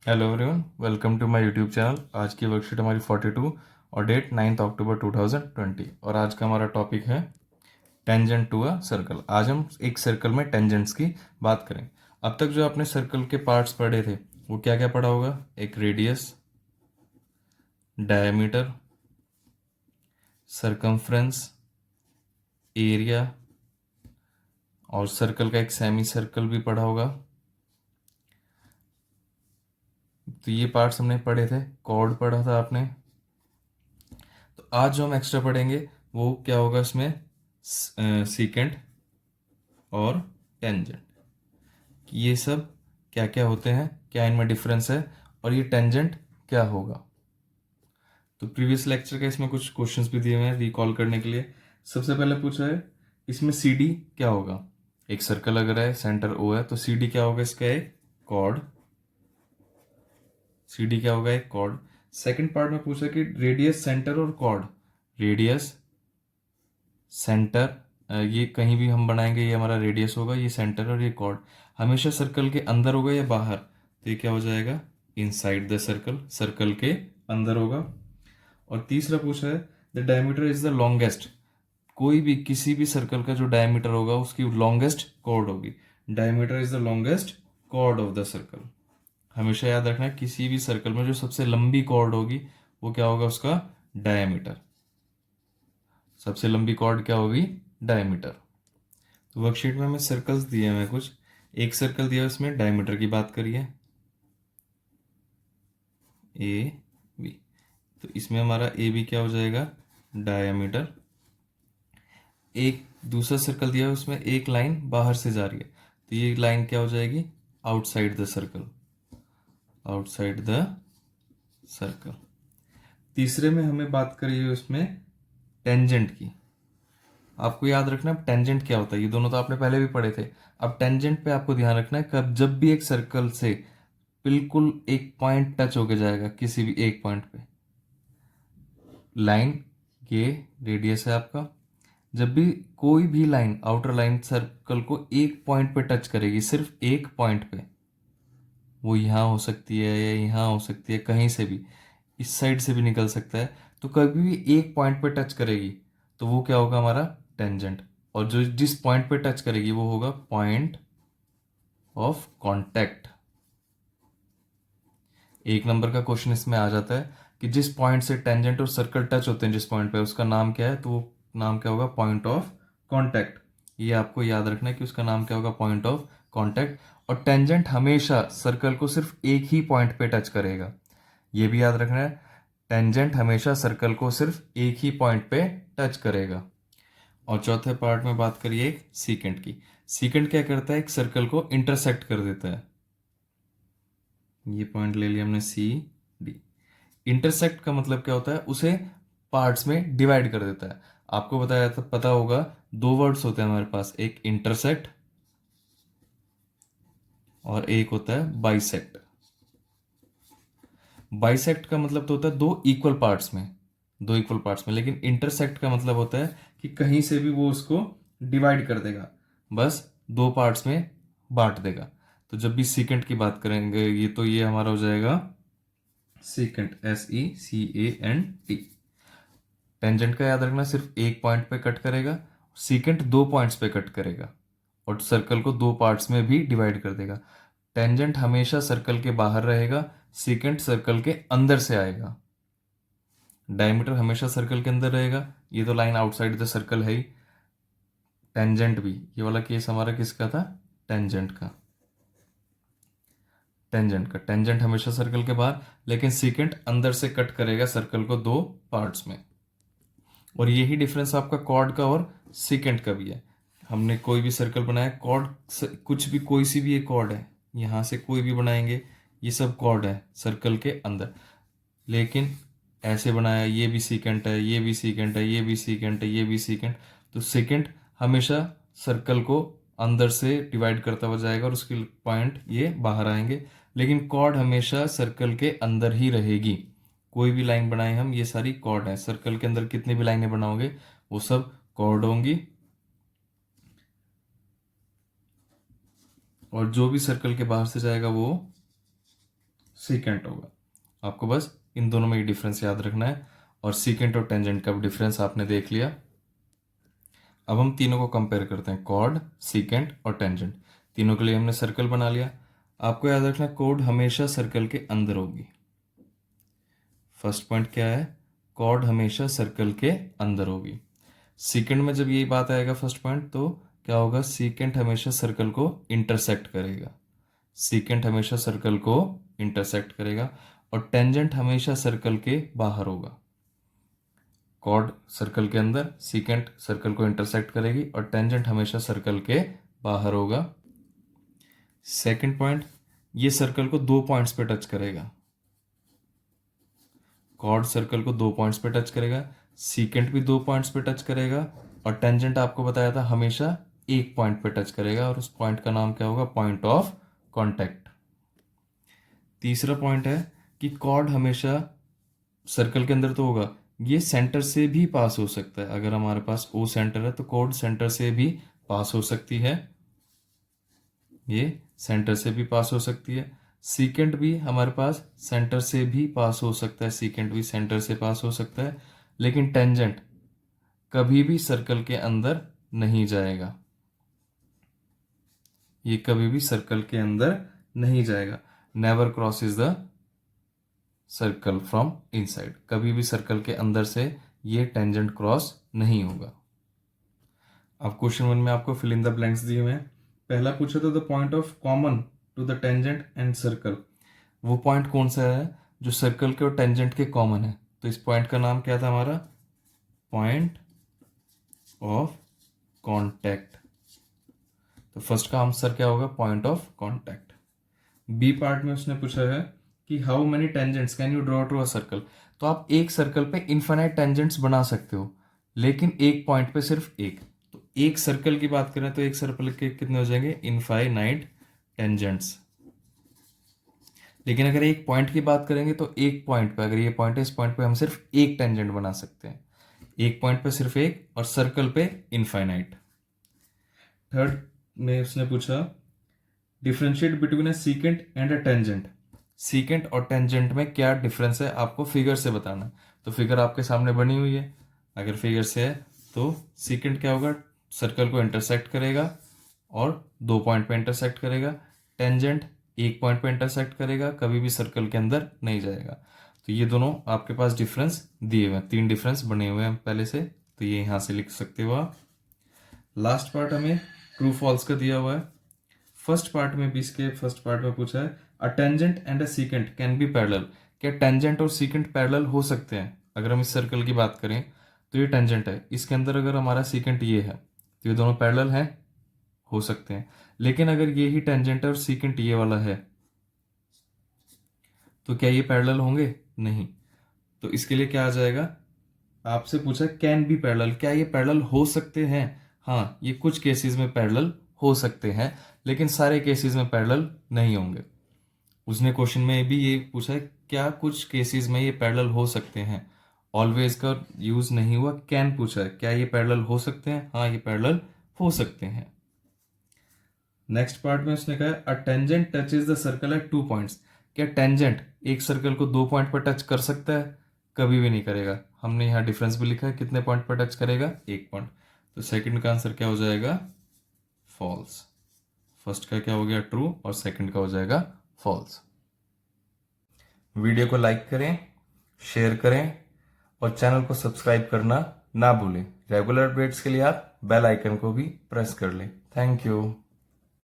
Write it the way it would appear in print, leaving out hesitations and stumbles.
Hello everyone, welcome to my YouTube channel. आज की worksheet हमारी 42 और डेट 9 अक्टूबर 2020 और आज का हमारा टॉपिक है टेंजेंट टू अ सर्कल। आज हम एक सर्कल में टेंजेंट्स की बात करें। अब तक जो आपने सर्कल के पार्ट्स पढ़े थे वो क्या क्या पढ़ा होगा? एक रेडियस, डायमीटर, सरकमफ्रेंस, एरिया और सर्कल का एक सेमी सर्कल भी पढ़ा होगा। तो ये पार्ट्स हमने पढ़े थे। कॉर्ड पढ़ा था आपने। तो आज जो हम एक्स्ट्रा पढ़ेंगे वो क्या होगा? इसमें सीकेंट और टेंजेंट, ये सब क्या क्या होते हैं, क्या इनमें डिफरेंस है और ये टेंजेंट क्या होगा। तो प्रीवियस लेक्चर के इसमें कुछ क्वेश्चंस भी दिए हुए हैं रिकॉल करने के लिए। सबसे पहले पूछा है इसमें सी डी क्या होगा। एक सर्कल अगर है, सेंटर ओ है, तो सी डी क्या होगा? इसका एक कॉर्ड। सी डी क्या होगा? एक कॉर्ड। सेकंड पार्ट में पूछा कि रेडियस, सेंटर और कॉर्ड। रेडियस, सेंटर, ये कहीं भी हम बनाएंगे ये हमारा रेडियस होगा, ये सेंटर और ये कॉर्ड। हमेशा सर्कल के अंदर होगा या बाहर? तो ये क्या हो जाएगा? इनसाइड द सर्कल, सर्कल के अंदर होगा। और तीसरा पूछा है the diameter is the longest. कोई भी किसी भी सर्कल का जो डायमीटर होगा उसकी लॉन्गेस्ट कॉर्ड होगी। Diameter is the longest chord of the circle. हमेशा याद रखना है किसी भी सर्कल में जो सबसे लंबी कॉर्ड होगी वो क्या होगा? उसका डायमीटर। सबसे लंबी कॉर्ड क्या होगी? डायमीटर। तो वर्कशीट में हमें सर्कल्स दिए हुए हैं कुछ। एक सर्कल दिया है, उसमें डायमीटर की बात करिए, ए बी। तो इसमें हमारा ए बी क्या हो जाएगा? डायमीटर। एक दूसरा सर्कल दिया है, उसमें एक लाइन बाहर से जा रही है, तो ये लाइन क्या हो जाएगी? Outside the circle, outside the circle. तीसरे में हमें बात करी है उसमें टेंजेंट की। आपको याद रखना टेंजेंट क्या होता है, ये दोनों तो आपने पहले भी पढ़े थे। अब टेंजेंट पे आपको ध्यान रखना है कब जब भी एक सर्कल से बिल्कुल एक पॉइंट टच होके जाएगा, किसी भी एक पॉइंट पे, लाइन, ये रेडियस है आपका, जब भी कोई भी लाइन, आउटर लाइन सर्कल को एक पॉइंट पे टच करेगी, सिर्फ एक पॉइंट पे, वो यहाँ हो सकती है या यहाँ हो सकती है, कहीं से भी, इस साइड से भी निकल सकता है, तो कभी भी एक पॉइंट पे टच करेगी तो वो क्या होगा? हमारा टेंजेंट। और जो जिस पॉइंट पे टच करेगी वो होगा पॉइंट ऑफ कांटेक्ट। एक नंबर का क्वेश्चन इसमें आ जाता है कि जिस पॉइंट से टेंजेंट और सर्कल टच होते हैं, जिस पॉइंट पे, उसका नाम क्या है? तो वो नाम क्या होगा? Point of contact. ये आपको याद रखना है कि उसका नाम क्या होगा? Point of contact. और टेंजेंट हमेशा सर्कल को सिर्फ एक ही पॉइंट पे टच करेगा, ये भी याद रखना है। टेंजेंट हमेशा सर्कल को सिर्फ एक ही पॉइंट पे टच करेगा। और चौथे पार्ट में बात करिए एक सीकेंट की। सीकेंट क्या करता है? एक सर्कल को इंटरसेक्ट कर देता है। ये पॉइंट ले लिया हमने, सी डी। इंटरसेक्ट का मतलब क्या होता है? उसे पार्ट्स में डिवाइड कर देता है। आपको बताया था, पता होगा, दो वर्ड्स होते हैं हमारे पास, एक इंटरसेक्ट और एक होता है बाइसेक्ट। बाइसेक्ट का मतलब तो होता है दो इक्वल पार्ट्स में, दो इक्वल पार्ट्स में, लेकिन इंटरसेक्ट का मतलब होता है कि कहीं से भी वो उसको डिवाइड कर देगा, बस दो पार्ट्स में बांट देगा। तो जब भी सीकेंट की बात करेंगे ये, तो ये हमारा हो जाएगा सीकेंट, SECANT। टेंजेंट का याद रखना, सिर्फ एक पॉइंट पे कट करेगा। सीकेंट दो पॉइंट्स पे कट करेगा और सर्कल को दो पार्ट्स में भी डिवाइड कर देगा। टेंजेंट हमेशा सर्कल के बाहर रहेगा, सीकेंट सर्कल के अंदर से आएगा। डायमीटर हमेशा सर्कल के अंदर रहेगा, ये तो लाइन आउटसाइड द सर्कल है ही। टेंजेंट भी, ये वाला केस हमारा किसका था? टेंजेंट का। टेंजेंट हमेशा सर्कल के बाहर, लेकिन सीकेंट अंदर से कट करेगा सर्कल को दो पार्ट्स में। और यही डिफरेंस आपका कॉर्ड का और सीकेंट का भी है। हमने कोई भी सर्कल बनाया, कॉर्ड कुछ भी, कोई सी भी एक कॉर्ड है, यहाँ से कोई भी बनाएंगे, ये सब कॉर्ड है सर्कल के अंदर। लेकिन ऐसे बनाया, ये भी सीकेंट है, ये भी सीकेंट है, ये भी सीकेंट है, ये भी सीकेंट। तो सीकेंट हमेशा सर्कल को अंदर से डिवाइड करता हुआ जाएगा और उसके पॉइंट ये बाहर आएंगे। लेकिन कॉर्ड हमेशा सर्कल के अंदर ही रहेगी। कोई भी लाइन बनाए हम, ये सारी कॉर्ड है, सर्कल के अंदर कितनी भी लाइनें बनाओगे वो सब कॉर्ड होंगी। और जो भी सर्कल के बाहर से जाएगा वो सीकेंट होगा। आपको बस इन दोनों में डिफरेंस याद रखना है, और सीकेंट और टेंजेंट का डिफरेंस आपने देख लिया। अब हम तीनों को कंपेयर करते हैं, कॉर्ड, सीकेंट और टेंजेंट। तीनों के लिए हमने सर्कल बना लिया। आपको याद रखना कॉर्ड हमेशा सर्कल के अंदर होगी। फर्स्ट पॉइंट क्या है, कॉर्ड हमेशा सर्कल के अंदर होगी। सीकेंट में जब यही बात आएगा फर्स्ट पॉइंट, तो क्या होगा, सीकेंट हमेशा सर्कल को इंटरसेक्ट करेगा। सीकेंट हमेशा सर्कल को इंटरसेक्ट करेगा, और टेंजेंट हमेशा सर्कल के बाहर होगा। कॉर्ड सर्कल के अंदर, सीकेंट सर्कल को इंटरसेक्ट करेगी, और टेंजेंट हमेशा सर्कल के बाहर होगा। सेकंड पॉइंट, ये सर्कल को 2 पॉइंट्स पे टच करेगा। कॉर्ड सर्कल को 2 पॉइंट्स पे टच करेगा, सीकेंट भी 2 पॉइंट्स पे टच करेगा, और टेंजेंट आपको बताया था हमेशा 1 पॉइंट पे टच करेगा, और उस पॉइंट का नाम क्या होगा, पॉइंट ऑफ कॉन्टैक्ट। तीसरा पॉइंट है कि कॉर्ड हमेशा सर्कल के अंदर तो होगा, ये सेंटर से भी पास हो सकता है। अगर हमारे पास ओ सेंटर है तो कॉर्ड सेंटर से भी पास हो सकती है, ये सेंटर से भी पास हो सकती है। सीकेंट भी हमारे पास सेंटर से भी पास हो सकता है, सीकेंट भी सेंटर से पास हो सकता है, लेकिन टेंजेंट कभी भी सर्कल के अंदर नहीं जाएगा। ये कभी भी सर्कल के अंदर नहीं जाएगा। Never crosses the circle from inside, कभी भी सर्कल के अंदर से ये टेंजेंट क्रॉस नहीं होगा। अब क्वेश्चन 1 में आपको फिल इन द ब्लैंक्स दिए हुए हैं। पहला पूछा था the point of common to the tangent and circle. वो पॉइंट कौन सा है जो सर्कल के और टेंजेंट के कॉमन है? तो इस पॉइंट का नाम क्या था हमारा? Point of contact. तो फर्स्ट का आंसर क्या होगा? Point of contact. B part में उसने पूछा है कि how many tangents can you draw to a circle. तो आप एक सर्कल पे इनफाइनाइट टेंजेंट्स बना सकते हो, लेकिन एक पॉइंट पे सिर्फ एक। तो एक सर्कल की बात करें तो एक सर्कल के कितने हो जाएंगे? Infinite tangents. लेकिन अगर एक पॉइंट की बात करेंगे तो एक पॉइंट पे, अगर ये पॉइंट है, इस पॉइंट पे हम सिर्फ एक टेंजेंट बना सकते हैं। एक पॉइंट पे सिर्फ एक, और सर्कल पे इनफाइनाइट। थर्ड में उसने पूछा differentiate between a secant and a tangent. Secant और टेंजेंट में क्या डिफरेंस है आपको फिगर से बताना। तो फिगर आपके सामने बनी हुई है, अगर फिगर से है तो सीकेंट क्या होगा? सर्कल को इंटरसेक्ट करेगा और 2 पॉइंट पे इंटरसेक्ट करेगा। टेंजेंट 1 पॉइंट पे इंटरसेक्ट करेगा, कभी भी सर्कल के अंदर नहीं जाएगा। तो ये दोनों आपके पास डिफरेंस दिए हुए हैं, 3 डिफरेंस बने हुए हैं पहले से, तो ये यहाँ से लिख सकते हो आप। लास्ट पार्ट हमें ट्रू फॉल्स का दिया हुआ है। फर्स्ट पार्ट में भी, इसके फर्स्ट पार्ट में पूछा है a tangent and a secant can be parallel. क्या टेंजेंट और सीकेंट पैरेलल हो सकते हैं? अगर हम इस सर्कल की बात करें तो ये टेंजेंट है, इसके अंदर अगर हमारा सीकेंट ये है, तो ये दोनों पैरेलल हैं, हो सकते हैं। लेकिन अगर ये ही टेंजेंट है और सीकेंट ये वाला है, तो क्या ये पैरेलल होंगे? नहीं। तो इसके लिए क्या आ जाएगा? आपसे पूछा कैन बी पैरेलल, क्या ये पैरेलल हो सकते हैं? हाँ, ये कुछ केसेस में पैरेलल हो सकते हैं, लेकिन सारे केसेस में पैरेलल नहीं होंगे। उसने क्वेश्चन में भी ये पूछा है क्या कुछ केसेस में ये पैरेलल हो सकते हैं। ऑलवेज का यूज नहीं हुआ, कैन पूछा है, क्या ये पैरेलल हो सकते हैं? हाँ, ये पैरेलल हो सकते हैं। नेक्स्ट पार्ट में उसने कहा a tangent touches the circle eight 2 points. क्या टेंजेंट एक सर्कल को 2 पॉइंट पर टच कर सकता है? कभी भी नहीं करेगा। हमने यहाँ डिफरेंस भी लिखा है, कितने पॉइंट पर टच करेगा? 1 पॉइंट। तो सेकंड का आंसर क्या हो जाएगा? फॉल्स। फर्स्ट का क्या हो गया? ट्रू, और सेकंड का हो जाएगा फॉल्स। वीडियो को लाइक करें, शेयर करें, और चैनल को सब्सक्राइब करना ना भूलें। रेगुलर अपडेट्स के लिए आप बेल आइकन को भी प्रेस कर लें। Thank you.